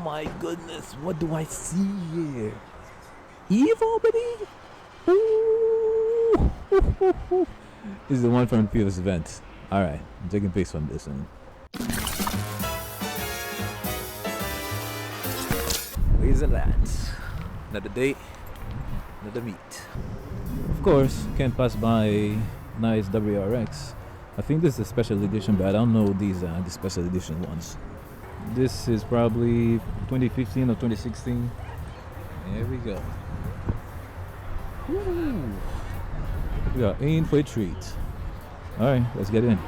my goodness, what do I see here? Evo, buddy? Ooh. This is the one from the previous event. Alright, I'm taking pics from this one. Where's the lads? Another day, another meet. Of course, can't pass by nice WRX. I think this is a special edition, but I don't know these the special edition ones. This is probably 2015 or 2016. There we go. Woo. We are in for a treat. Alright, let's get in.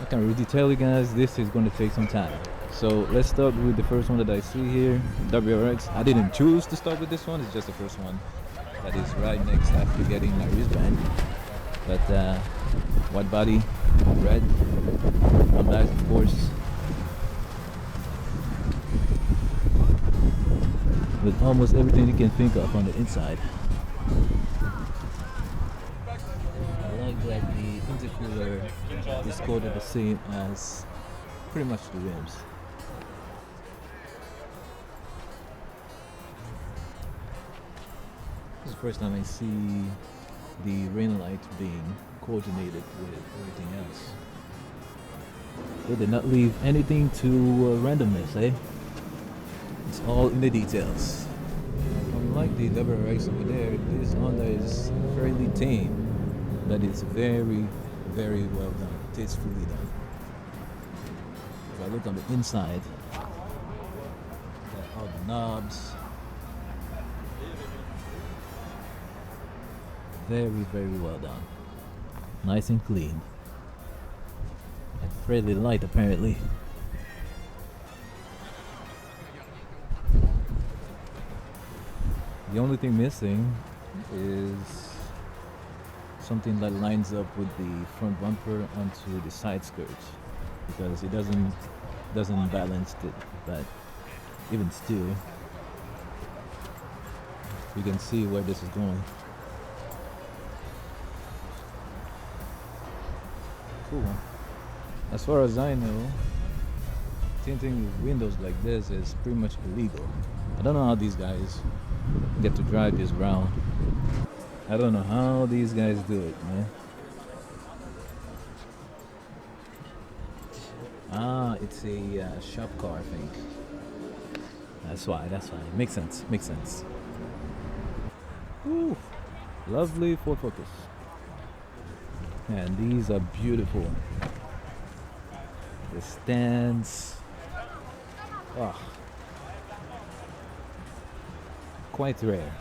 I can already tell you guys this is going to take some time. So let's start with the first one that I see here, WRX. I didn't choose to start with this one, it's just the first one that is right next after getting my wristband. But white body, red, on back of course. With almost everything you can think of on the inside. I like that the intercooler is coated the same as pretty much the rims. This is the first time I see the rain light being coordinated with everything else. They did not leave anything to randomness, eh? It's all in the details. Unlike the WRX over there, this Honda is fairly tame, but it's very, very well done, tastefully done. If I look on the inside, got all the knobs. Very, very well done. Nice and clean. And fairly light apparently. The only thing missing is something that lines up with the front bumper onto the side skirts, because it doesn't balance it, but even still you can see where this is going. Cool. As far as I know, tinting with windows like this is pretty much illegal. I don't know how these guys get to drive this brown. I don't know how these guys do it, man. Ah, it's a shop car, I think. That's why. Makes sense. Ooh, lovely Ford Focus. And these are beautiful. The stands. Oh. Quite rare.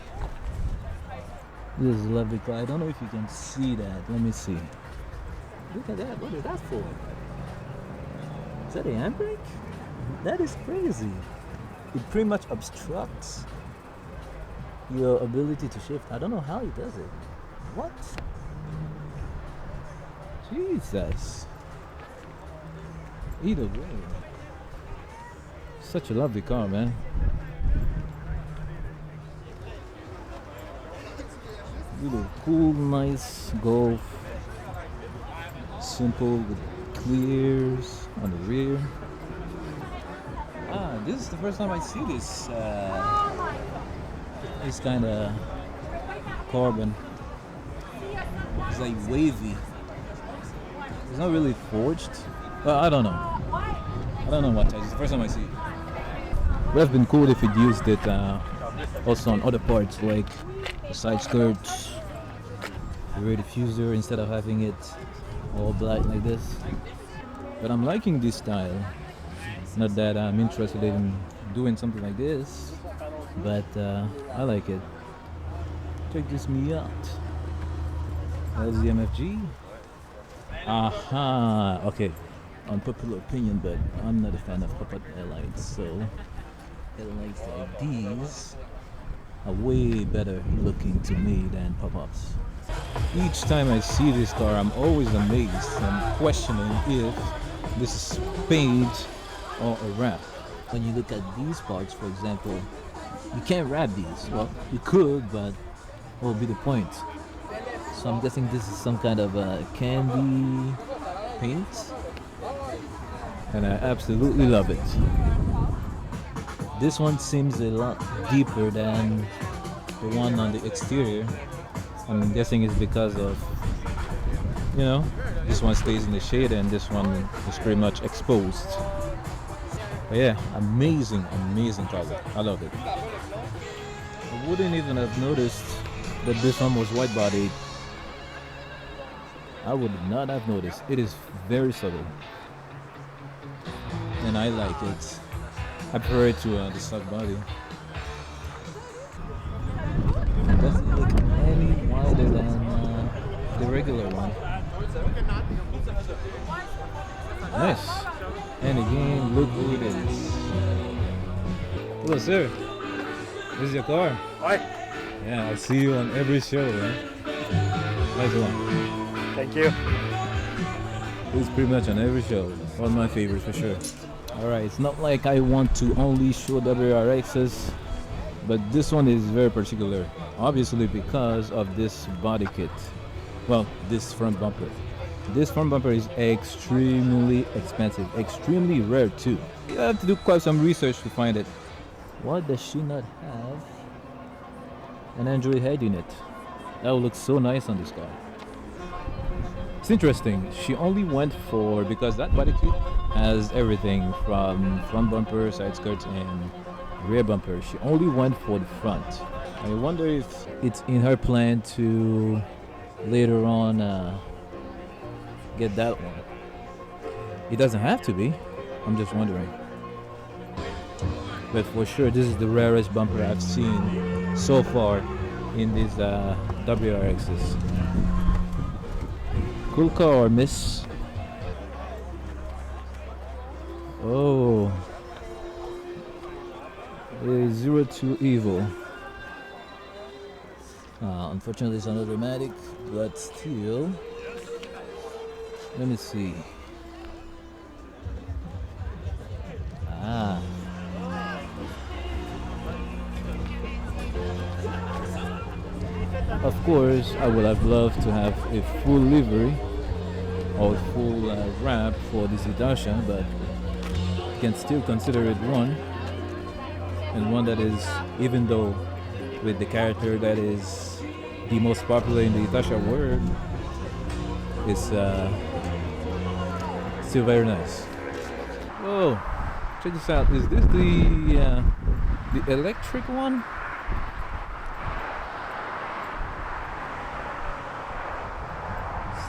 This is a lovely car. I don't know if you can see that. Let me see. Look at that. What is that for? Is that a handbrake? That is crazy. It pretty much obstructs your ability to shift. I don't know how it does it. What? Jesus. Either way. Such a lovely car, man. Really cool, nice Golf. Simple with clears on the rear. Ah, this is the first time I see this this kind of carbon. It's like wavy. It's not really forged. Well, I don't know. I don't know what type. It's the first time I see it. It would have been cool if it used it also on other parts, like the side skirts, the rear diffuser, instead of having it all black like this. But I'm liking this style. Not that I'm interested in doing something like this, but I like it. Check this me out. That's the MFG. Aha! Okay, unpopular opinion, but I'm not a fan of pop-up headlights, so headlights like these are way better looking to me than pop-ups. Each time I see this car, I'm always amazed and questioning if this is paint or a wrap. When you look at these parts, for example, you can't wrap these. Well, you could, but what would be the point? So I'm guessing this is some kind of candy paint, and I absolutely love it. This one seems a lot deeper than the one on the exterior. I'm guessing it's because of, you know, this one stays in the shade and this one is pretty much exposed. But yeah, amazing, amazing color. I love it. I wouldn't even have noticed that this one was white bodied. I would not have noticed. It is very subtle. And I like it. I prefer it to the soft body. It doesn't look any wider than the regular one. Nice. And again, look who it is. Hello, sir. This is your car? Hi. Yeah, I see you on every show, right? Nice one. Thank you. It's pretty much on every show. One of my favorites for sure. Alright, it's not like I want to only show WRXs, but this one is very particular. Obviously because of this body kit. Well, this front bumper. This front bumper is extremely expensive, extremely rare too. You have to do quite some research to find it. Why does she not have an Android head unit? That would look so nice on this car. It's interesting, she only went for, because that body kit has everything from front bumper, side skirts and rear bumper. She only went for the front. I wonder if it's in her plan to later on get that one. It doesn't have to be, I'm just wondering. But for sure this is the rarest bumper I've seen so far in these WRXs. Cool car, miss. Oh, a 02 Evo. Unfortunately it's not automatic, but still. Let me see. Of course, I would have loved to have a full livery or full wrap for this itasha, but you can still consider it one, and one that is, even though with the character that is the most popular in the itasha world, is still very nice. Oh, check this out. Is this the electric one?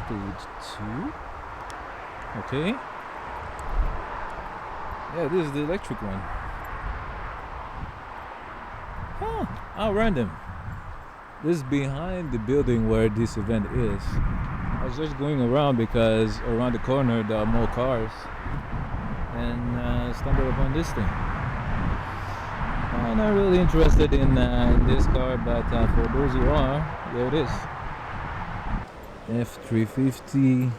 Stage 2. Okay. Yeah, this is the electric one. Huh, how random. This is behind the building where this event is. I was just going around because around the corner there are more cars, and stumbled upon this thing. I'm not really interested in this car, but for those who are, there it is. F350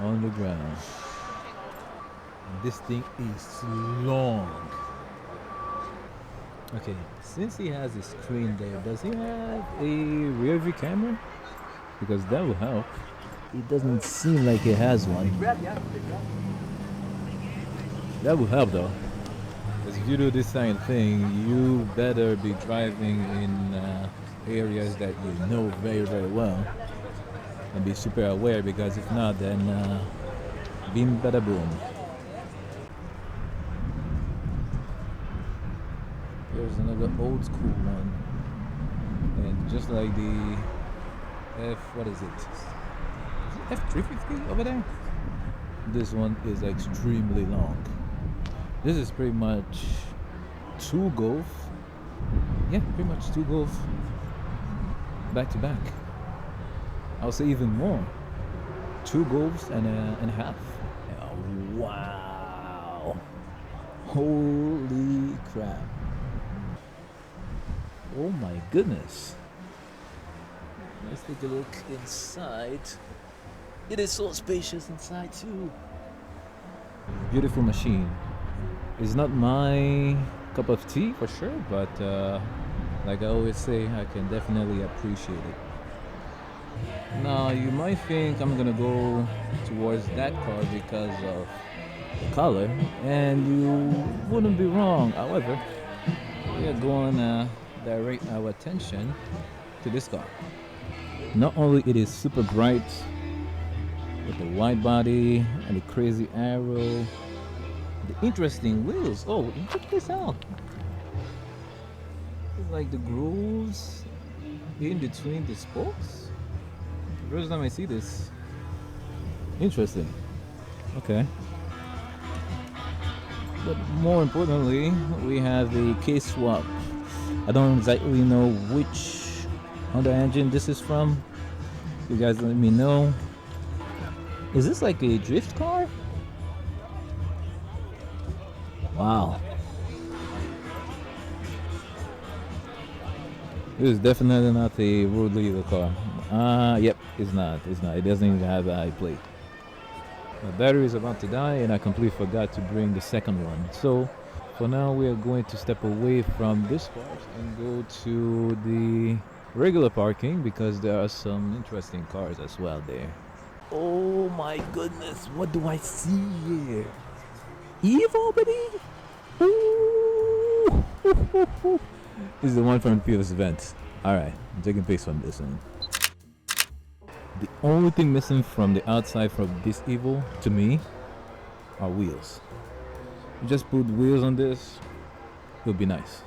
on the ground. And this thing is long. Okay, since he has a screen there, does he have a rear view camera? Because that will help. It doesn't seem like it has one. That will help though. Because if you do this kind of thing, you better be driving in areas that you know very, very well. And be super aware, because if not, then bim bada boom. There's another old school one, and just like the what is it? F350 over there? This one is extremely long. This is pretty much 2 Golf. Yeah, pretty much 2 Golf back to back. I'll say even more. 2 Golfs and a half. Oh, wow. Holy crap. Oh my goodness. Let's take a look inside. It is so spacious inside too. Beautiful machine. It's not my cup of tea for sure, but like I always say, I can definitely appreciate it. Now you might think I'm gonna go towards that car because of color, and you wouldn't be wrong. However, we are going to direct our attention to this car. Not only it is super bright with the wide body and the crazy arrow, the interesting wheels. Oh, check this out! It's like the grooves in between the spokes. First time I see this. Interesting. Okay. But more importantly, we have a kswap. I don't exactly know which Honda engine this is from. You guys let me know. Is this like a drift car? Wow. This is definitely not a road legal car. Yep, it's not. It's not. It doesn't even have a plate. My battery is about to die and I completely forgot to bring the second one. So for now we are going to step away from this part and go to the regular parking because there are some interesting cars as well there. Oh my goodness, what do I see here? Evo, baby! Ooh. This is the one from the previous event. Alright, I'm taking pics from this one. The only thing missing from the outside from this Evo, to me, are wheels. You just put wheels on this, it'll be nice.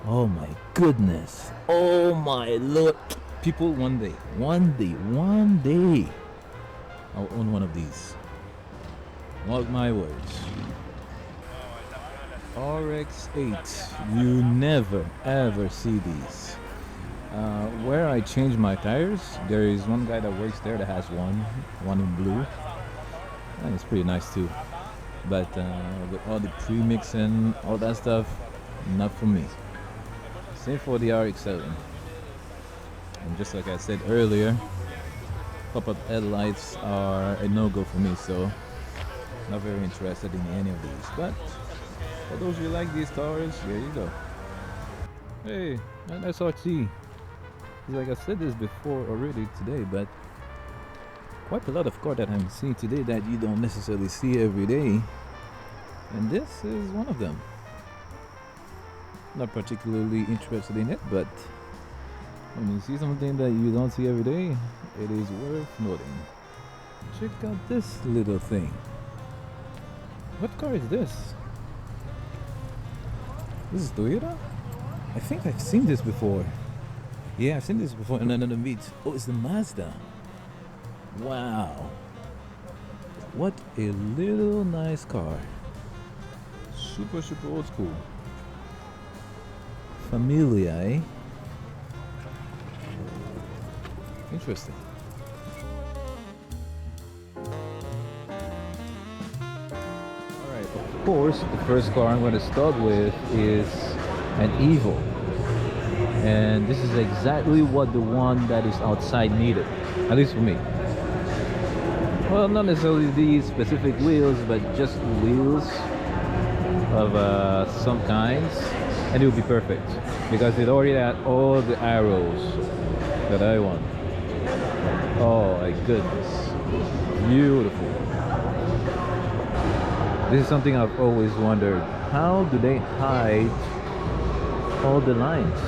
Oh my goodness. Oh my lord. People, one day, I'll own one of these. Mark my words. RX-8, you never ever see these. Where I change my tires, there is one guy that works there that has one in blue, and it's pretty nice too. But with all the premix and all that stuff, not for me. Same for the RX-7. And just like I said earlier, pop-up headlights are a no-go for me, so not very interested in any of these. But for those who like these cars, here you go. Hey, an SRT. Like I said this before already today, but quite a lot of cars that I'm seeing today that you don't necessarily see every day, and this is one of them. Not particularly interested in it, but when you see something that you don't see every day, it is worth noting. Check out this little thing. What car is this? This is Toyota? I think I've seen this before. Yeah, I've seen this before in another meet. Oh, it's the Mazda. Wow. What a little nice car. Super old school. Familia, eh? Interesting. Alright, of course, the first car I'm going to start with is an Evo. And this is exactly what the one that is outside needed, at least for me. Well, not necessarily these specific wheels, but just wheels of some kinds, and it will be perfect because it already had all the arrows that I want. Oh my goodness, beautiful. This is something I've always wondered. How do they hide all the lines?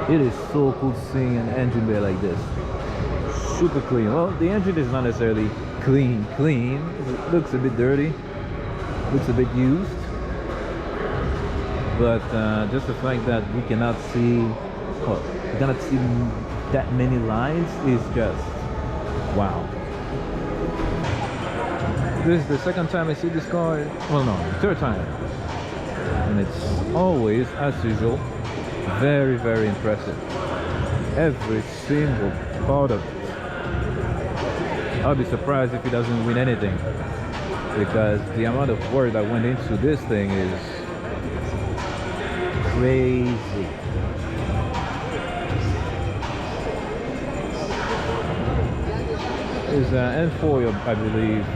It is so cool seeing an engine there like this. Super clean. Well, the engine is not necessarily clean. It looks a bit dirty. Looks a bit used. But just the fact that we cannot see, well, we cannot see that many lines is just wow. This is the second time I see this car. Well, no, the third time. And it's always, as usual, very impressive. Every single part of it. I'll be surprised if he doesn't win anything, because the amount of work that went into this thing is crazy. It's an N4, I believe.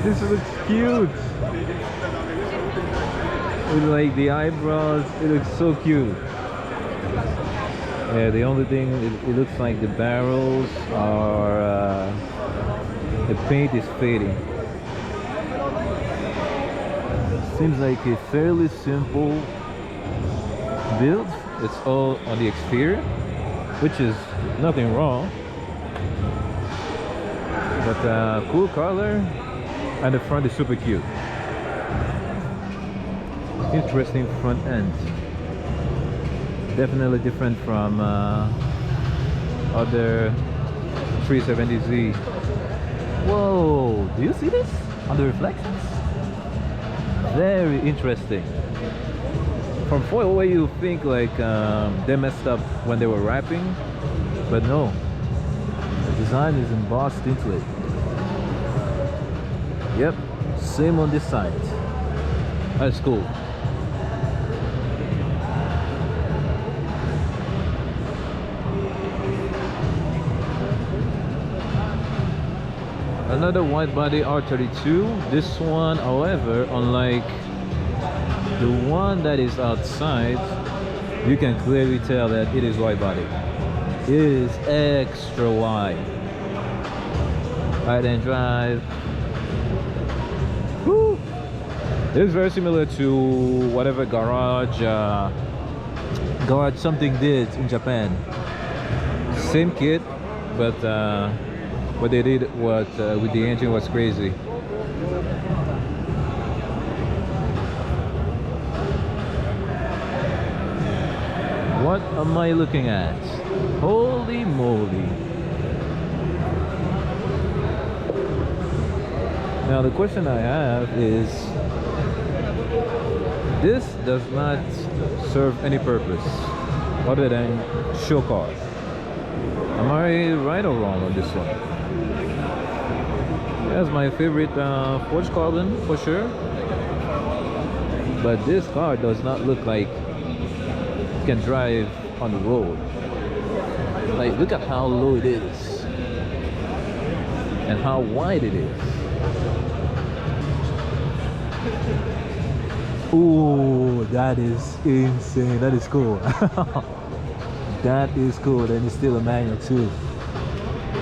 This looks cute. With like the eyebrows, it looks so cute. Yeah, the only thing, it looks like the barrels are, the paint is fading. Seems like a fairly simple build. It's all on the exterior, which is nothing wrong. But cool color, and the front is super cute. Interesting front end. Definitely different from other 370Z. Whoa, do you see this on the reflections? Very interesting. From foil away you think like they messed up when they were wrapping, but no, the design is embossed into it. Yep, same on this side. That's cool. Another wide body R32. This one, however, unlike the one that is outside, you can clearly tell that it is wide body. It is extra wide. Ride and drive. Woo! It is very similar to whatever garage something did in Japan. Same kit, but what they did with the engine was crazy. What am I looking at? Holy moly. Now the question I have is, this does not serve any purpose other than show car. Am I right or wrong on this one? That's my favorite forged carbon for sure, but this car does not look like it can drive on the road. Like, look at how low it is and how wide it is. Ooh, that is insane. That is cool. That is cool. And it's still a manual too.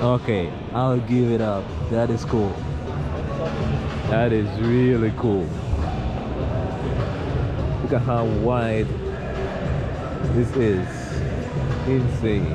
Okay, I'll give it up. That is cool. That is really cool. Look at how wide this is. Insane.